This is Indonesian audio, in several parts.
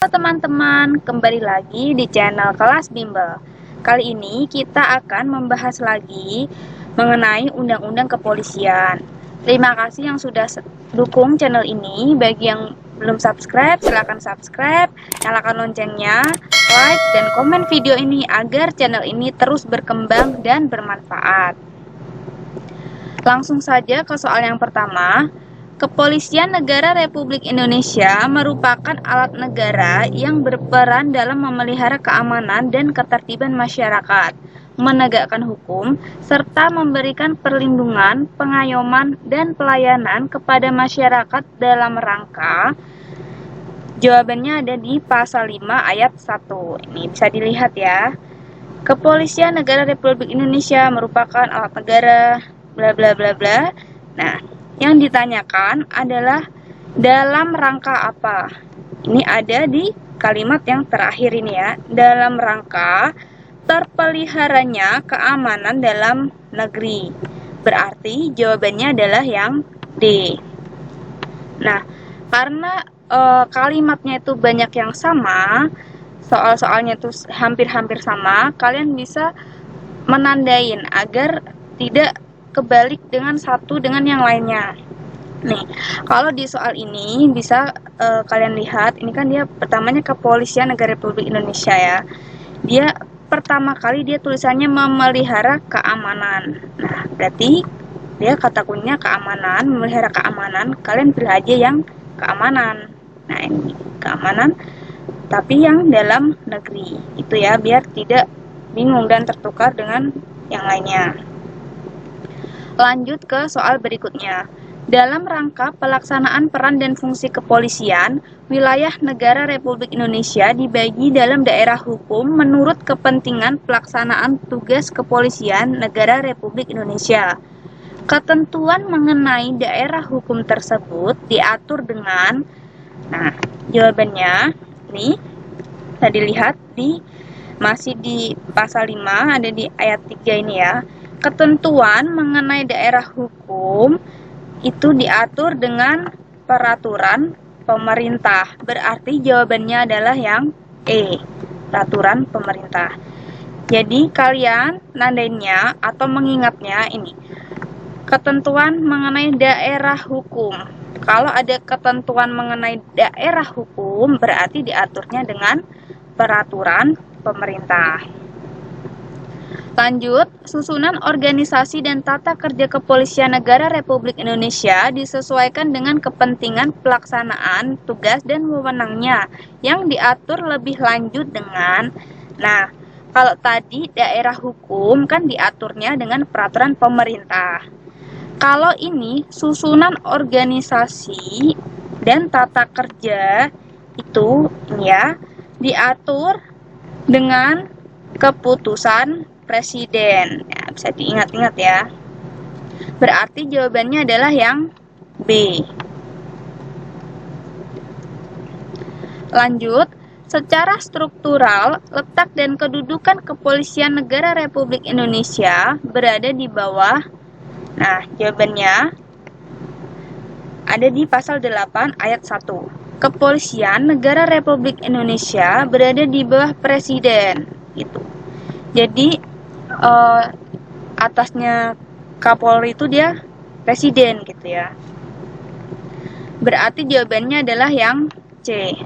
Halo teman-teman, kembali lagi di channel Kelas Bimbel. Kali ini kita akan membahas lagi mengenai Undang-Undang Kepolisian. Terima kasih yang sudah dukung channel ini. Bagi yang belum subscribe, silahkan subscribe, nyalakan loncengnya, like, dan komen video ini agar channel ini terus berkembang dan bermanfaat. Langsung saja ke soal yang pertama. Kepolisian Negara Republik Indonesia merupakan alat negara yang berperan dalam memelihara keamanan dan ketertiban masyarakat, menegakkan hukum, serta memberikan perlindungan, pengayoman, dan pelayanan kepada masyarakat dalam rangka. Jawabannya ada di pasal 5 ayat 1. Ini bisa dilihat ya. Kepolisian Negara Republik Indonesia merupakan alat negara, bla bla bla bla. Nah, yang ditanyakan adalah dalam rangka apa? Ini ada di kalimat yang terakhir ini ya. Dalam rangka terpeliharanya keamanan dalam negeri. Berarti jawabannya adalah yang D. Nah, karena kalimatnya itu banyak yang sama, soal-soalnya itu hampir-hampir sama, kalian bisa menandain agar tidak kebalik dengan satu dengan yang lainnya. Nih, kalau di soal ini bisa kalian lihat, ini kan dia pertamanya Kepolisian Negara Republik Indonesia ya. Dia pertama kali dia tulisannya memelihara keamanan. Nah, berarti dia kata kuncinya keamanan, memelihara keamanan. Kalian pilih aja yang keamanan. Nah, ini keamanan tapi yang dalam negeri. Itu ya, biar tidak bingung dan tertukar dengan yang lainnya. Lanjut ke soal berikutnya. Dalam rangka pelaksanaan peran dan fungsi kepolisian, wilayah negara Republik Indonesia dibagi dalam daerah hukum menurut kepentingan pelaksanaan tugas kepolisian negara Republik Indonesia. Ketentuan mengenai daerah hukum tersebut diatur dengan, nah, jawabannya ini bisa dilihat masih di pasal 5, ada di ayat 3 ini ya. Ketentuan mengenai daerah hukum itu diatur dengan peraturan pemerintah. Berarti jawabannya adalah yang E, peraturan pemerintah. Jadi kalian nandainnya atau mengingatnya ini. Ketentuan mengenai daerah hukum. Kalau ada ketentuan mengenai daerah hukum, berarti diaturnya dengan peraturan pemerintah. Lanjut, susunan organisasi dan tata kerja Kepolisian Negara Republik Indonesia disesuaikan dengan kepentingan pelaksanaan tugas dan wewenangnya yang diatur lebih lanjut dengan, nah, kalau tadi daerah hukum kan diaturnya dengan peraturan pemerintah. Kalau ini susunan organisasi dan tata kerja itu ya diatur dengan keputusan Presiden. Ya, bisa diingat-ingat ya. Berarti jawabannya adalah yang B. Lanjut, secara struktural, letak dan kedudukan Kepolisian Negara Republik Indonesia berada di bawah. Nah, jawabannya ada di pasal 8 ayat 1. Kepolisian Negara Republik Indonesia berada di bawah Presiden. Gitu. Jadi atasnya Kapolri itu dia presiden gitu ya. Berarti jawabannya adalah yang C.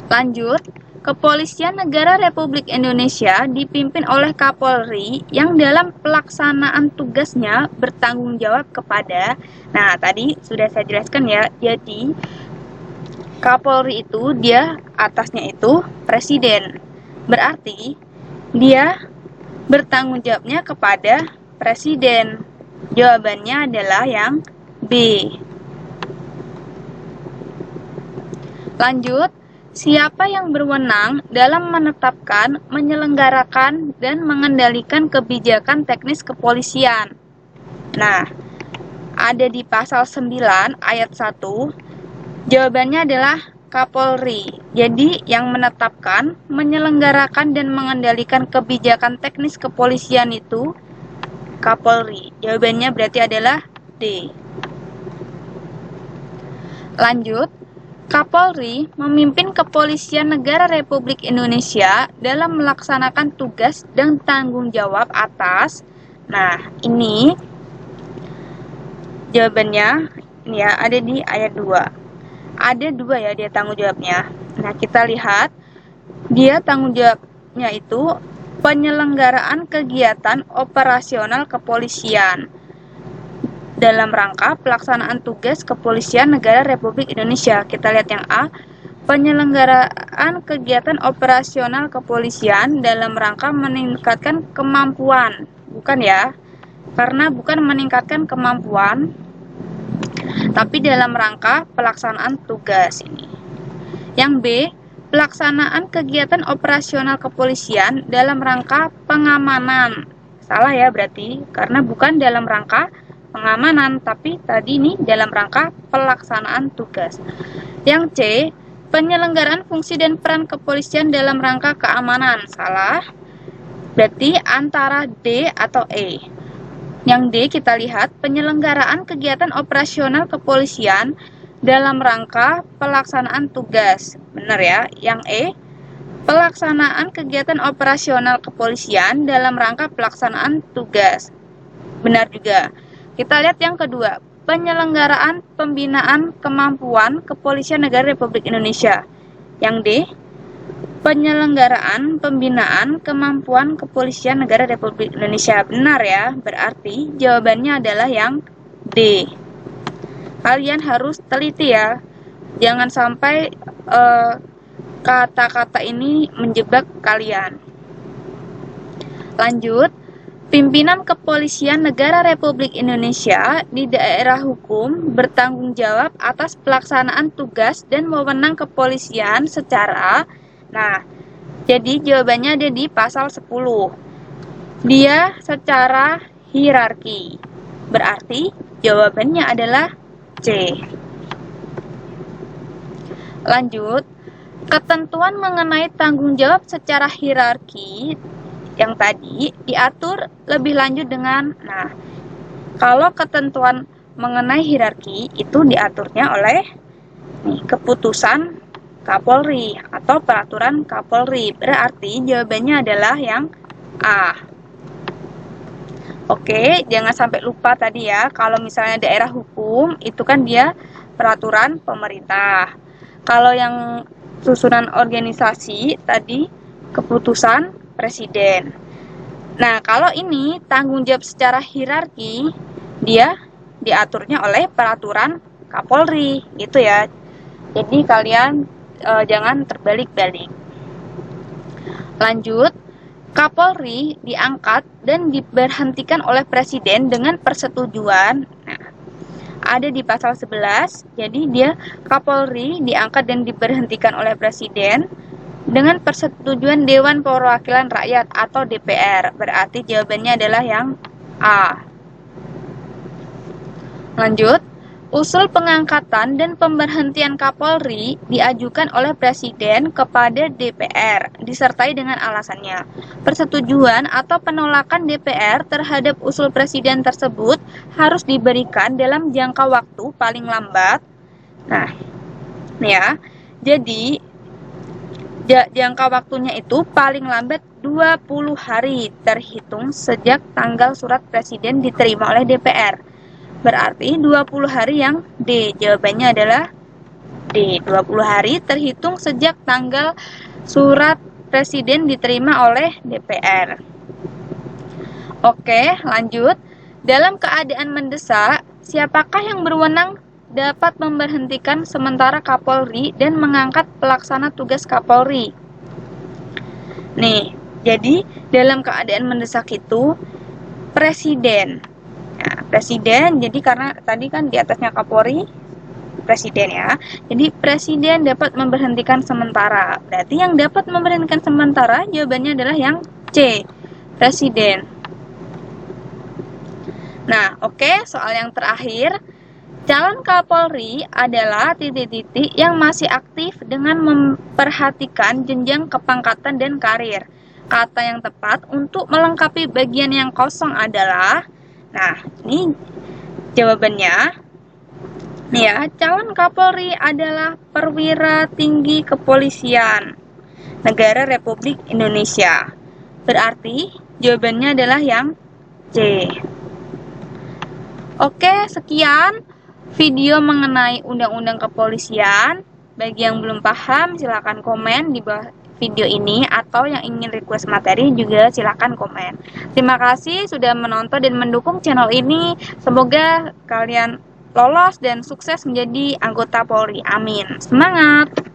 Lanjut, Kepolisian Negara Republik Indonesia dipimpin oleh Kapolri yang dalam pelaksanaan tugasnya bertanggung jawab kepada, nah tadi sudah saya jelaskan ya, jadi Kapolri itu dia atasnya itu presiden. Berarti dia bertanggung jawabnya kepada presiden. Jawabannya adalah yang B. Lanjut, siapa yang berwenang dalam menetapkan, menyelenggarakan, dan mengendalikan kebijakan teknis kepolisian? Nah, ada di pasal 9 ayat 1. Jawabannya adalah Kapolri. Jadi yang menetapkan, menyelenggarakan, dan mengendalikan kebijakan teknis kepolisian itu Kapolri. Jawabannya berarti adalah D. Lanjut, Kapolri memimpin Kepolisian Negara Republik Indonesia dalam melaksanakan tugas dan tanggung jawab atas. Nah, ini jawabannya ini ya, ada di ayat 2. Ada 2 ya dia tanggung jawabnya. Nah, kita lihat dia tanggung jawabnya itu penyelenggaraan kegiatan operasional kepolisian dalam rangka pelaksanaan tugas Kepolisian Negara Republik Indonesia. Kita lihat yang A, penyelenggaraan kegiatan operasional kepolisian dalam rangka meningkatkan kemampuan. Bukan ya, karena bukan meningkatkan kemampuan, tapi dalam rangka pelaksanaan tugas ini. Yang B, pelaksanaan kegiatan operasional kepolisian dalam rangka pengamanan. Salah ya berarti, karena bukan dalam rangka pengamanan, tapi tadi ini dalam rangka pelaksanaan tugas. Yang C, penyelenggaraan fungsi dan peran kepolisian dalam rangka keamanan. Salah, berarti antara D atau E. Yang D kita lihat penyelenggaraan kegiatan operasional kepolisian dalam rangka pelaksanaan tugas. Benar ya. Yang E, pelaksanaan kegiatan operasional kepolisian dalam rangka pelaksanaan tugas. Benar juga. Kita lihat yang kedua, penyelenggaraan pembinaan kemampuan Kepolisian Negara Republik Indonesia. Yang D, penyelenggaraan pembinaan kemampuan Kepolisian Negara Republik Indonesia. Benar ya, berarti jawabannya adalah yang D. Kalian harus teliti ya, jangan sampai kata-kata ini menjebak kalian. Lanjut. Pimpinan Kepolisian Negara Republik Indonesia di daerah hukum bertanggung jawab atas pelaksanaan tugas dan wewenang kepolisian secara. Nah, jadi jawabannya ada di pasal 10. Dia secara hierarki. Berarti jawabannya adalah C. Lanjut, ketentuan mengenai tanggung jawab secara hierarki yang tadi diatur lebih lanjut dengan, nah, kalau ketentuan mengenai hierarki itu diaturnya oleh keputusan Kapolri atau peraturan Kapolri. Berarti jawabannya adalah yang A. Oke, jangan sampai lupa tadi ya, kalau misalnya daerah hukum itu kan dia peraturan pemerintah. Kalau yang susunan organisasi tadi keputusan Presiden. Nah, kalau ini tanggung jawab secara hierarki, dia diaturnya oleh peraturan Kapolri, gitu ya. Jadi kalian jangan terbalik-balik. Lanjut, Kapolri diangkat dan diberhentikan oleh Presiden dengan persetujuan. Nah, ada di pasal 11, jadi dia Kapolri diangkat dan diberhentikan oleh Presiden dengan persetujuan Dewan Perwakilan Rakyat atau DPR. Berarti jawabannya adalah yang A. Lanjut, usul pengangkatan dan pemberhentian Kapolri diajukan oleh Presiden kepada DPR, disertai dengan alasannya. Persetujuan atau penolakan DPR terhadap usul Presiden tersebut harus diberikan dalam jangka waktu paling lambat. Nah, ya, jadi jangka waktunya itu paling lambat 20 hari terhitung sejak tanggal surat Presiden diterima oleh DPR. Berarti 20 hari yang D. Jawabannya adalah D. 20 hari terhitung sejak tanggal surat Presiden diterima oleh DPR. Oke, lanjut. Dalam keadaan mendesak, siapakah yang berwenang dapat memberhentikan sementara Kapolri dan mengangkat pelaksana tugas Kapolri? Nih, jadi dalam keadaan mendesak itu Presiden. Nah, Presiden, jadi karena tadi kan di atasnya Kapolri, Presiden ya. Jadi Presiden dapat memberhentikan sementara. Berarti yang dapat memberhentikan sementara jawabannya adalah yang C, Presiden. Nah, oke, soal yang terakhir. Calon Kapolri adalah titik-titik yang masih aktif dengan memperhatikan jenjang kepangkatan dan karir. Kata yang tepat untuk melengkapi bagian yang kosong adalah, nah ini jawabannya Nih ya, calon Kapolri adalah perwira tinggi kepolisian negara Republik Indonesia. Berarti jawabannya adalah yang C. Oke, sekian video mengenai undang-undang kepolisian. Bagi yang belum paham, silakan komen di bawah video ini, atau yang ingin request materi juga silakan komen. Terima kasih sudah menonton dan mendukung channel ini. Semoga kalian lolos dan sukses menjadi anggota Polri. Amin. Semangat!